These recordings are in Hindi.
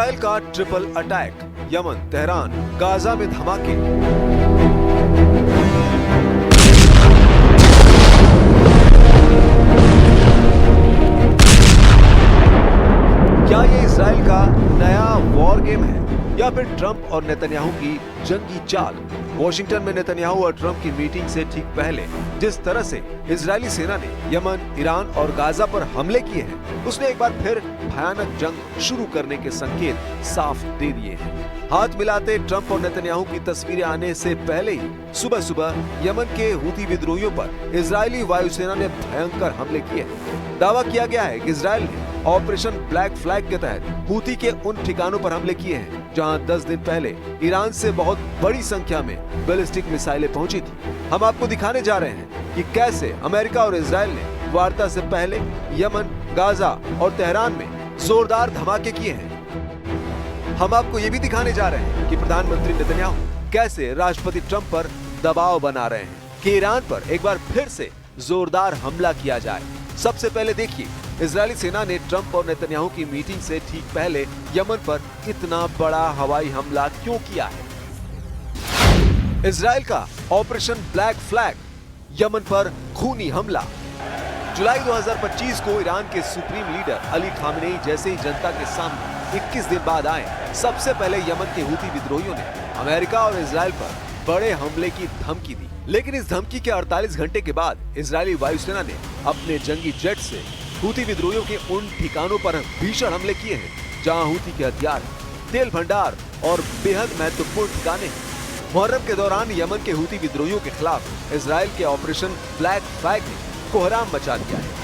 इजराइल का triple attack, Yemen, Tehran, Gaza में धमाके। क्या ये इजराइल का नया वॉर गेम है या फिर ट्रंप और नेतन्याहू की जंगी चाल? वॉशिंगटन में नेतन्याहू और ट्रंप की मीटिंग से ठीक पहले जिस तरह से इजरायली सेना ने यमन, ईरान और गाजा पर हमले किए हैं, उसने एक बार फिर भयानक जंग शुरू करने के संकेत साफ दे दिए हैं। हाथ मिलाते ट्रंप और नेतन्याहू की तस्वीरें आने से पहले ही सुबह सुबह यमन के हूती विद्रोहियों पर इजरायली वायुसेना ने भयंकर हमले किए हैं। दावा किया गया है कि इजरायल ने ऑपरेशन ब्लैक फ्लैग के तहत हूती के उन ठिकानों पर हमले किए हैं जहां 10 दिन पहले ईरान से बहुत बड़ी संख्या में बैलिस्टिक मिसाइलें पहुंची थी। हम आपको दिखाने जा रहे हैं कि कैसे अमेरिका और इजरायल ने वार्ता से पहले यमन, गाजा और तेहरान में जोरदार धमाके किए हैं। हम आपको ये भी दिखाने जा रहे हैं कि प्रधानमंत्री नेतन्याहू कैसे राष्ट्रपति ट्रंप पर दबाव बना रहे हैं कि ईरान पर एक बार फिर से जोरदार हमला किया जाए। सबसे पहले देखिए, इजरायली सेना ने ट्रंप और नेतन्याहू की मीटिंग से ठीक पहले यमन पर इतना बड़ा हवाई हमला क्यों किया है। इजराइल का ऑपरेशन ब्लैक फ्लैग, यमन पर खूनी हमला। जुलाई 2025 को ईरान के सुप्रीम लीडर अली खामेनेई जैसे ही जनता के सामने 21 दिन बाद आए, सबसे पहले यमन के हूती विद्रोहियों ने अमेरिका और इजराइल पर बड़े हमले की धमकी दी। लेकिन इस धमकी के 48 घंटे के बाद इजरायली वायुसेना ने अपने जंगी जेट से हूती विद्रोहियों के उन ठिकानों पर भीषण हमले किए हैं जहां हूती के हथियार, तेल भंडार और बेहद महत्वपूर्ण ठिकाने हैं। मुहर्रम के दौरान यमन के हूती विद्रोहियों के खिलाफ इजराइल के ऑपरेशन ब्लैक फ्लैग ने कोहराम मचा दिया है।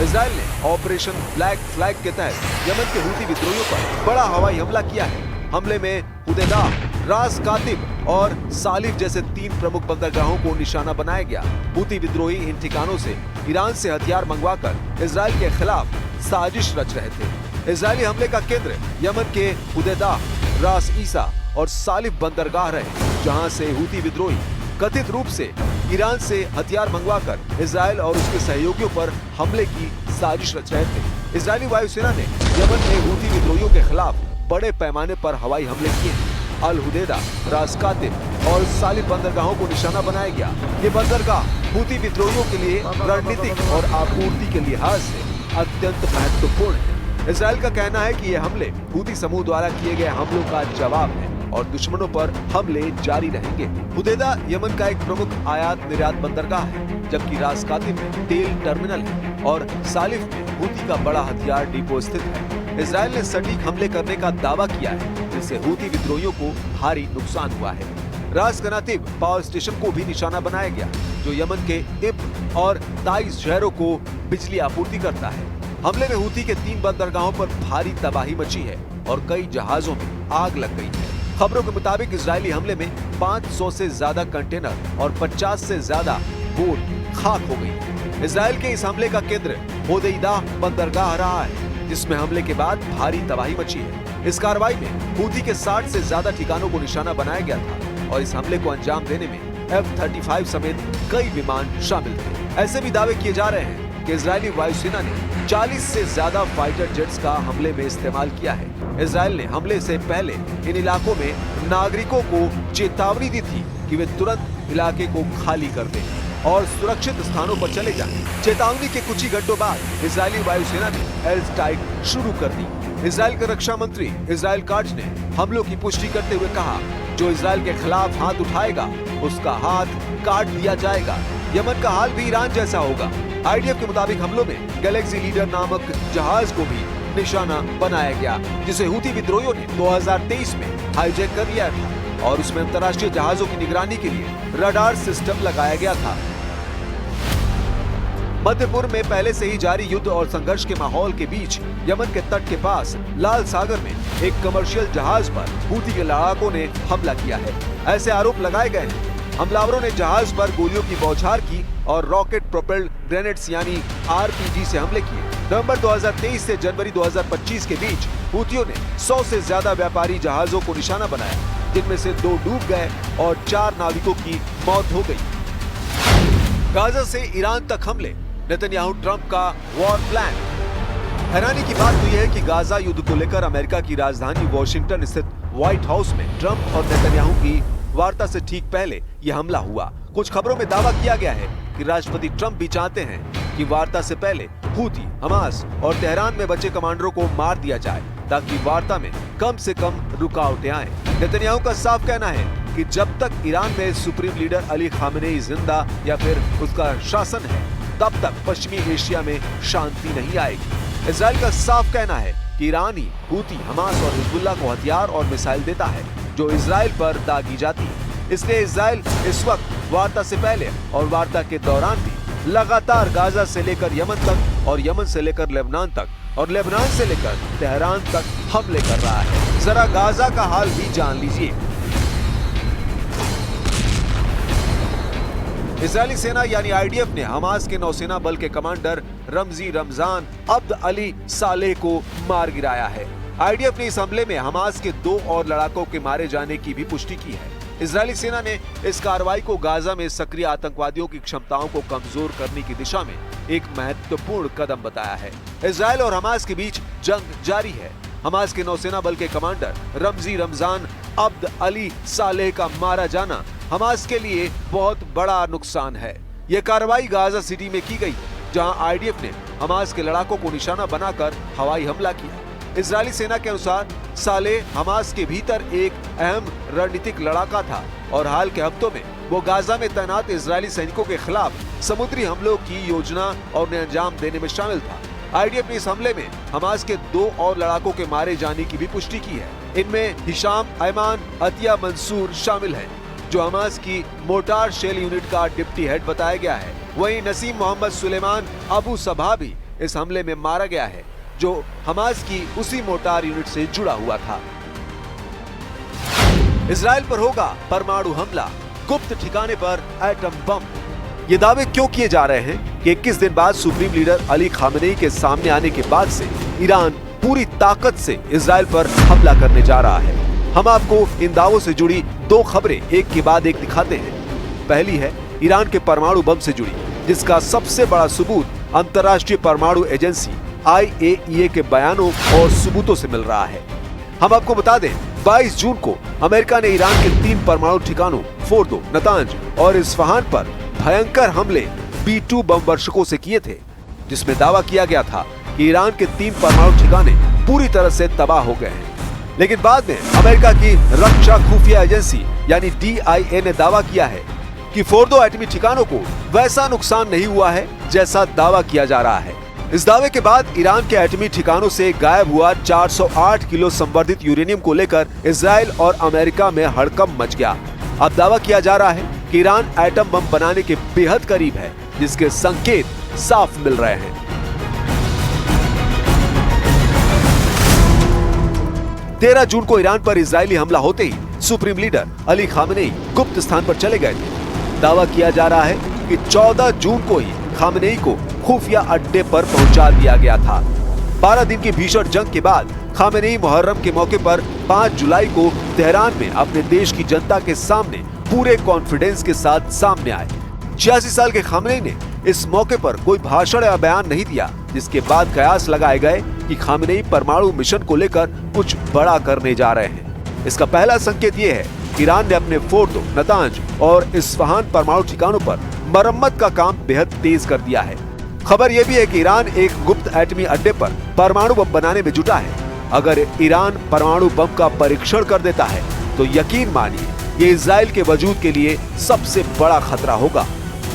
इजराइल ने ऑपरेशन ब्लैक फ्लैग के तहत यमन के हूती विद्रोहियों पर बड़ा हवाई हमला किया है। हमले में हुदैदा, रास कातिब और सालिफ जैसे 3 प्रमुख बंदरगाहों को निशाना बनाया गया। हूती विद्रोही इन ठिकानों से ईरान से हथियार मंगवाकर इजराइल के खिलाफ साजिश रच रहे थे। इजरायली हमले का केंद्र यमन के हुदैदा, रास ईसा और सालिफ बंदरगाह रहे, जहां से हूती विद्रोही कथित रूप से ईरान से हथियार मंगवाकर इजराइल और उसके सहयोगियों पर हमले की साजिश रच रहे थे। इजरायली वायुसेना ने यमन में हूती विद्रोहियों के खिलाफ बड़े पैमाने पर हवाई हमले किए हैं। अल हुदैदा, रास कातिब और सालिफ बंदरगाहों को निशाना बनाया गया। ये बंदरगाह हूती विद्रोहियों के लिए रणनीतिक और आपूर्ति के लिहाज से अत्यंत महत्वपूर्ण है। इजराइल का कहना है कि ये हमले हूती समूह द्वारा किए गए हमलों का जवाब है और दुश्मनों पर हमले जारी रहेंगे। हुदैदा यमन का एक प्रमुख आयात निर्यात बंदरगाह है, जबकि रास कातिब में तेल टर्मिनल है और सालिफ में हूती का बड़ा हथियार डिपो स्थित है। इजराइल ने सटीक हमले करने का दावा किया है, जिससे हूती विद्रोहियों को भारी नुकसान हुआ है। रास कनातिब पावर स्टेशन को भी निशाना बनाया गया, जो यमन के इब्न और ताइज शहरों को बिजली आपूर्ति करता है। हमले में हूती के 3 बंदरगाहों पर भारी तबाही मची है और कई जहाजों में आग लग गई है। खबरों के मुताबिक इजरायली हमले में 500 से ज्यादा कंटेनर और 50 से ज्यादा बोट खाक हो गई। इजराइल के इस हमले का केंद्र हुदैदा बंदरगाह रहा है, जिसमें हमले के बाद भारी तबाही मची है। इस कार्रवाई में हूती के 60 से ज्यादा ठिकानों को निशाना बनाया गया था और इस हमले को अंजाम देने में F-35 समेत कई विमान शामिल थे। ऐसे भी दावे किए जा रहे हैं कि इजरायली वायुसेना ने 40 से ज्यादा फाइटर जेट्स का हमले में इस्तेमाल किया है। इजराइल ने हमले से पहले इन इलाकों में नागरिकों को चेतावनी दी थी कि वे तुरंत इलाके को खाली कर दें और सुरक्षित स्थानों पर चले जाएं। चेतावनी के कुछ ही घंटों बाद इजरायली वायुसेना ने एयर स्ट्राइक शुरू कर दी। इजराइल के रक्षा मंत्री इजराइल काट्ज ने हमलों की पुष्टि करते हुए कहा, जो इजराइल के खिलाफ हाथ उठाएगा उसका हाथ काट दिया जाएगा। यमन का हाल भी ईरान जैसा होगा। IDF के मुताबिक हमलों में गैलेक्सी लीडर नामक जहाज को भी निशाना बनाया गया, जिसे हूती विद्रोहियों ने 2023 में हाईजैक कर लिया था और उसमें अंतर्राष्ट्रीय जहाजों की निगरानी के लिए रडार सिस्टम लगाया गया था। मध्य पूर्व में पहले से ही जारी युद्ध और संघर्ष के माहौल के बीच यमन के तट के पास लाल सागर में एक कमर्शियल जहाज पर हूती के लड़ाकों ने हमला किया है। ऐसे आरोप लगाए गए हैं। हमलावरों ने जहाज पर गोलियों की बौछार की और रॉकेट प्रोपेल्ड ग्रेनेड्स यानी RPG से हमले किए। नवंबर 2023 से जनवरी 2025 के बीच हूतियों ने 100 से ज्यादा व्यापारी जहाजों को निशाना बनाया, जिनमें से 2 डूब गए और 4 नाविकों की मौत हो गई। गाजा से ईरान तक हमले, नेतन्याहू ट्रंप का वॉर प्लान। हैरानी की बात तो यह है कि गाजा युद्ध को लेकर अमेरिका की राजधानी वॉशिंगटन स्थित व्हाइट हाउस में ट्रंप और नेतन्याहू की वार्ता से ठीक पहले यह हमला हुआ। कुछ खबरों में दावा किया गया है कि राष्ट्रपति ट्रंप भी चाहते हैं कि वार्ता से पहले हूथी, हमास और तेहरान में बचे कमांडरों को मार दिया जाए ताकि वार्ता में कम से कम रुकावटें आए। नेतन्याहू का साफ कहना है कि जब तक ईरान में सुप्रीम लीडर अली खामेनेई जिंदा या फिर उसका शासन है, तब तक पश्चिमी एशिया में शांति नहीं आएगी। इजराइल का साफ कहना है कि ईरान ही हूथी, हमास और हिजबुल्लाह को हथियार और मिसाइल देता है जो इजराइल पर दागी जाती है। इसलिए इजराइल इस वक्त वार्ता से पहले और वार्ता के दौरान भी लगातार गाजा से लेकर यमन तक और यमन से लेकर लेबनान तक और लेबनान से लेकर तेहरान तक हमले कर रहा है। जरा गाजा का हाल भी जान लीजिए। इजरायली सेना यानी आईडीएफ ने हमास के नौसेना बल के कमांडर रमजी रमजान अब्द अली सालेह को मार गिराया है। आईडीएफ ने इस हमले में हमास के 2 और लड़ाकों के मारे जाने की भी पुष्टि की है। इजरायली सेना ने इस कार्रवाई को गाजा में सक्रिय आतंकवादियों की क्षमताओं को कमजोर करने की दिशा में एक महत्वपूर्ण कदम बताया है। इजरायल और हमास के बीच जंग जारी है। हमास के नौसेना बल के कमांडर रमजी रमजान अब्द अली सालेह का मारा जाना हमास के लिए बहुत बड़ा नुकसान है। यह कार्रवाई गाजा सिटी में की गई, जहां आईडीएफ ने हमास के लड़ाकों को निशाना बनाकर हवाई हमला किया। इजरायली सेना के अनुसार सालेह हमास के भीतर एक अहम रणनीतिक लड़ाका था और हाल के हफ्तों में वो गाजा में तैनात इजरायली सैनिकों के खिलाफ समुद्री हमलों की योजना और उन्हें अंजाम देने में शामिल था। आईडीएफ ने इस हमले में हमास के 2 और लड़ाकों के मारे जाने की भी पुष्टि की है। इनमें हिशाम अयमान अतिया मंसूर शामिल है, जो हमास की मोर्टार शेल यूनिट का डिप्टी हेड बताया गया है। वहीं नसीम मोहम्मद सुलेमान अबू सबा भी इस हमले में मारा गया है, जो हमास की उसी मोर्टार यूनिट से जुड़ा हुआ था। इजराइल पर होगा परमाणु हमला, गुप्त ठिकाने पर एटम बम। ये दावे क्यों किए जा रहे हैं कि 21 दिन बाद सुप्रीम लीडर अली खामेनेई के सामने आने के बाद से ईरान पूरी ताकत से इजराइल पर हमला करने जा रहा है। हम आपको इन दावों से जुड़ी 2 खबरें एक के बाद एक दिखाते हैं। पहली है ईरान के परमाणु बम से जुड़ी, जिसका सबसे बड़ा सबूत अंतर्राष्ट्रीय परमाणु एजेंसी IAEA के बयानों और सबूतों से मिल रहा है। हम आपको बता दें, 22 जून को अमेरिका ने ईरान के 3 परमाणु ठिकानों फोर्दो, नतांज और इस्फहान पर भयंकर हमले B-2 बम वर्षकों से किए थे, जिसमें दावा किया गया था कि ईरान के 3 परमाणु ठिकाने पूरी तरह से तबाह हो गए हैं। लेकिन बाद में अमेरिका की रक्षा खुफिया एजेंसी यानी DIA ने दावा किया है कि फोर्दो एटमी ठिकानों को वैसा नुकसान नहीं हुआ है जैसा दावा किया जा रहा है। इस दावे के बाद ईरान के एटमी ठिकानों से गायब हुआ 408 किलो संवर्धित यूरेनियम को लेकर इजराइल और अमेरिका में हड़कंप मच गया। अब दावा किया जा रहा है कि ईरान एटम बम बनाने के बेहद करीब है, जिसके संकेत साफ मिल रहे हैं। 13 जून को ईरान पर इजरायली हमला होते ही सुप्रीम लीडर अली खामेनेई गुप्त स्थान पर चले गए थे। दावा किया जा रहा है कि 14 जून को ही खामेनेई को खुफिया अड्डे पर पहुंचा दिया गया था। 12 दिन की भीषण जंग के बाद खामेनेई मुहर्रम के मौके पर 5 जुलाई को तेहरान में अपने देश की जनता के सामने पूरे कॉन्फिडेंस के साथ सामने आए। 86 साल के खामेनेई ने इस मौके पर कोई भाषण या बयान नहीं दिया, जिसके बाद कयास लगाए गए कि खामेनेई परमाणु मिशन को लेकर कुछ बड़ा करने जा रहे हैं। इसका पहला संकेत ये है कि ईरान ने अपने फोर्दो, नतांज और इस्फहान परमाणु ठिकानों पर मरम्मत का काम बेहद तेज कर दिया है। खबर यह भी है कि ईरान एक गुप्त एटमी अड्डे पर परमाणु बम बनाने में जुटा है। अगर ईरान परमाणु बम का परीक्षण कर देता है तो यकीन मानिए ये इजराइल के वजूद के लिए सबसे बड़ा खतरा होगा।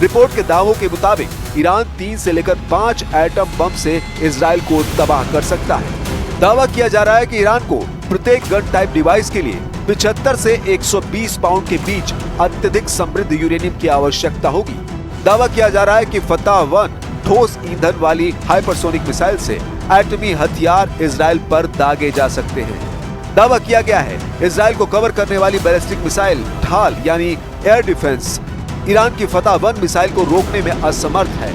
रिपोर्ट के दावों के मुताबिक ईरान 3 से लेकर 5 एटम बम से इजराइल को तबाह कर सकता है। दावा किया जा रहा है कि ईरान को प्रत्येक गन टाइप डिवाइस के लिए 75 से 120 पाउंड के बीच अत्यधिक समृद्ध यूरेनियम की आवश्यकता होगी। दावा किया जा रहा है कि फतह-1 ठोस ईंधन वाली हाइपरसोनिक मिसाइल से एटमी हथियार इजराइल पर दागे जा सकते हैं। दावा किया गया है इजराइल को कवर करने वाली बैलिस्टिक मिसाइल ढाल यानी एयर डिफेंस ईरान की फतह-1 मिसाइल को रोकने में असमर्थ है।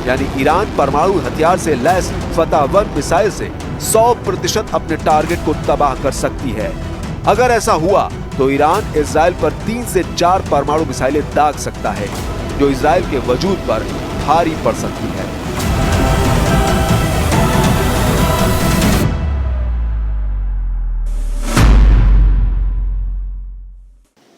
यानी ईरान परमाणु हथियार से लैस फतह-1 मिसाइल से 100% अपने टारगेट को तबाह कर सकती है। अगर ऐसा हुआ तो ईरान इजराइल पर 3 से 4 परमाणु मिसाइलें दाग सकता है। जो इजराइल के वजूद पर भारी पड़ सकती है।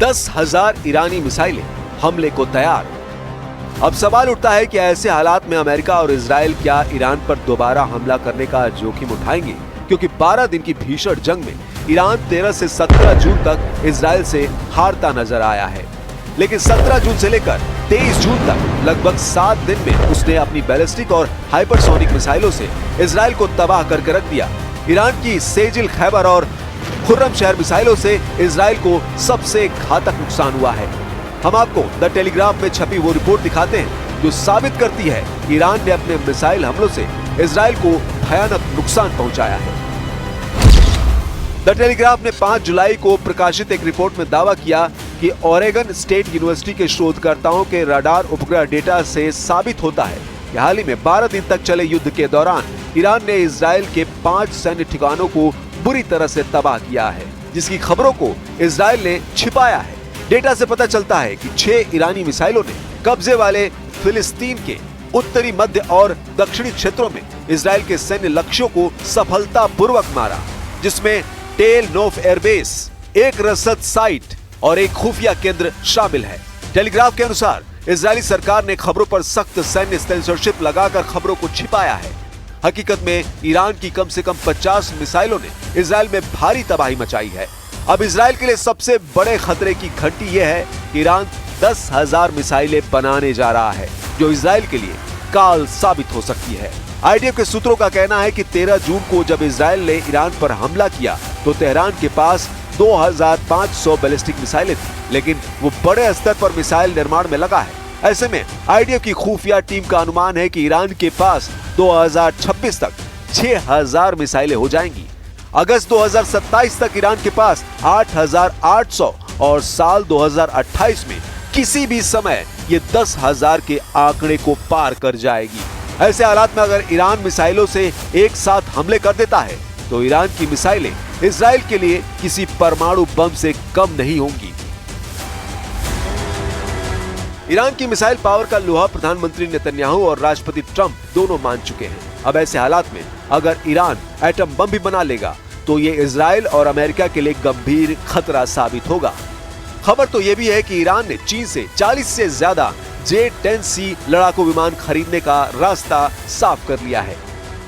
10,000 ईरानी मिसाइलें हमले को तैयार। अब सवाल उठता है कि ऐसे हालात में अमेरिका और इजराइल क्या ईरान पर दोबारा हमला करने का जोखिम उठाएंगे, क्योंकि 12 दिन की भीषण जंग में ईरान 13 से 17 जून तक इजराइल से हारता नजर आया है। लेकिन 17 जून से लेकर 23 जून तक लगभग 7 दिन में उसने अपनी बैलिस्टिक और हाइपरसोनिक मिसाइलों से इजराइल को तबाह करके रख दिया। ईरान की सेजिल, खैबर और खुर्रमशहर मिसाइलों से इजराइल को सबसे घातक नुकसान हुआ है। हम आपको द टेलीग्राफ में छपी वो रिपोर्ट दिखाते हैं जो साबित करती है कि ईरान ने अपने मिसाइल हमलों से इजराइल को भयानक नुकसान पहुंचाया है। द टेलीग्राफ ने 5 जुलाई को प्रकाशित एक रिपोर्ट में दावा किया कि ओरेगन स्टेट यूनिवर्सिटी के शोधकर्ताओं के रडार उपग्रह डेटा से साबित होता है कि हाल ही में 12 दिन तक चले युद्ध के दौरान ईरान ने इजराइल के 5 सैन्य ठिकानों को बुरी तरह से तबाह किया है, जिसकी खबरों को इजराइल ने छिपाया है। डेटा से पता चलता है कि 6 ईरानी मिसाइलों ने कब्जे वाले फिलिस्तीन के उत्तरी, मध्य और दक्षिणी क्षेत्रों में इजराइल के सैन्य लक्ष्यों को सफलतापूर्वक मारा, जिसमें टेल नोफ एयरबेस, एक रसद साइट और एक खुफिया केंद्र शामिल है। टेलीग्राफ के अनुसार इजरायली सरकार ने खबरों पर सख्त सैन्य सेंसरशिप लगाकर खबरों को छिपाया है। हकीकत में ईरान की कम से कम 50 मिसाइलों ने इजराइल में भारी तबाही मचाई है। अब इजराइल के लिए सबसे बड़े खतरे की घंटी यह है कि ईरान 10,000 मिसाइलें बनाने जा रहा है, जो इजराइल के लिए काल साबित हो सकती है। आईडीएफ के सूत्रों का कहना है कि 13 जून को जब इजराइल ने ईरान पर हमला किया तो तेहरान के पास 2500 बैलिस्टिक मिसाइलें थी, लेकिन वो बड़े स्तर पर मिसाइल निर्माण में लगा है। ऐसे में आईडीएफ की खुफिया टीम का अनुमान है कि ईरान के पास 2026 तक 6,000 मिसाइलें हो जाएंगी। अगस्त 2027 तक ईरान के पास 8,800 और साल 2028 में किसी भी समय ये 10,000 के आंकड़े को पार कर जाएगी। ऐसे हालात में अगर ईरान मिसाइलों से एक साथ हमले कर देता है तो ईरान की मिसाइलें इजराइल के लिए किसी परमाणु बम से कम नहीं होंगी। ईरान की मिसाइल पावर का लोहा प्रधानमंत्री नेतन्याहू और राष्ट्रपति ट्रंप दोनों मान चुके हैं। अब ऐसे हालात में अगर ईरान एटम बम भी बना लेगा तो ये इजराइल और अमेरिका के लिए गंभीर खतरा साबित होगा। खबर तो ये भी है कि ईरान ने चीन से 40 से ज्यादा J-10C लड़ाकू विमान खरीदने का रास्ता साफ कर लिया है।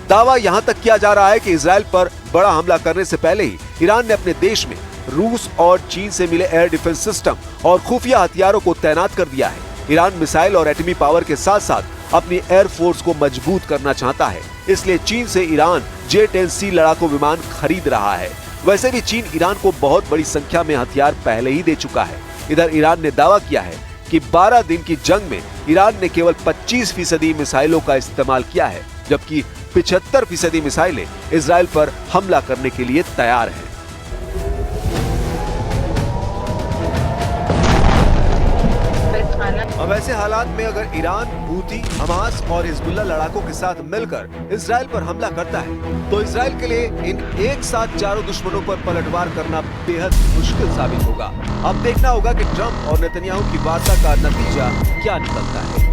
दावा यहां तक किया जा रहा है कि इजराइल पर बड़ा हमला करने से पहले ही ईरान ने अपने देश में रूस और चीन से मिले एयर डिफेंस सिस्टम और खुफिया हथियारों को तैनात कर दिया है। ईरान मिसाइल और एटमी पावर के साथ साथ अपनी एयर फोर्स को मजबूत करना चाहता है, इसलिए चीन से ईरान J-10C लड़ाकू विमान खरीद रहा है। वैसे भी चीन ईरान को बहुत बड़ी संख्या में हथियार पहले ही दे चुका है। इधर ईरान ने दावा किया है कि 12 दिन की जंग में ईरान ने केवल 25% मिसाइलों का इस्तेमाल किया है, जबकि 75% मिसाइलें इजराइल पर हमला करने के लिए तैयार हैं। अब ऐसे हालात में अगर ईरान, हूथी, हमास और हिजबुल्लाह लड़ाकों के साथ मिलकर इजराइल पर हमला करता है तो इजराइल के लिए इन एक साथ चारों दुश्मनों पर पलटवार करना बेहद मुश्किल साबित होगा। अब देखना होगा कि ट्रंप और नेतन्याहू की वार्ता का नतीजा क्या निकलता है।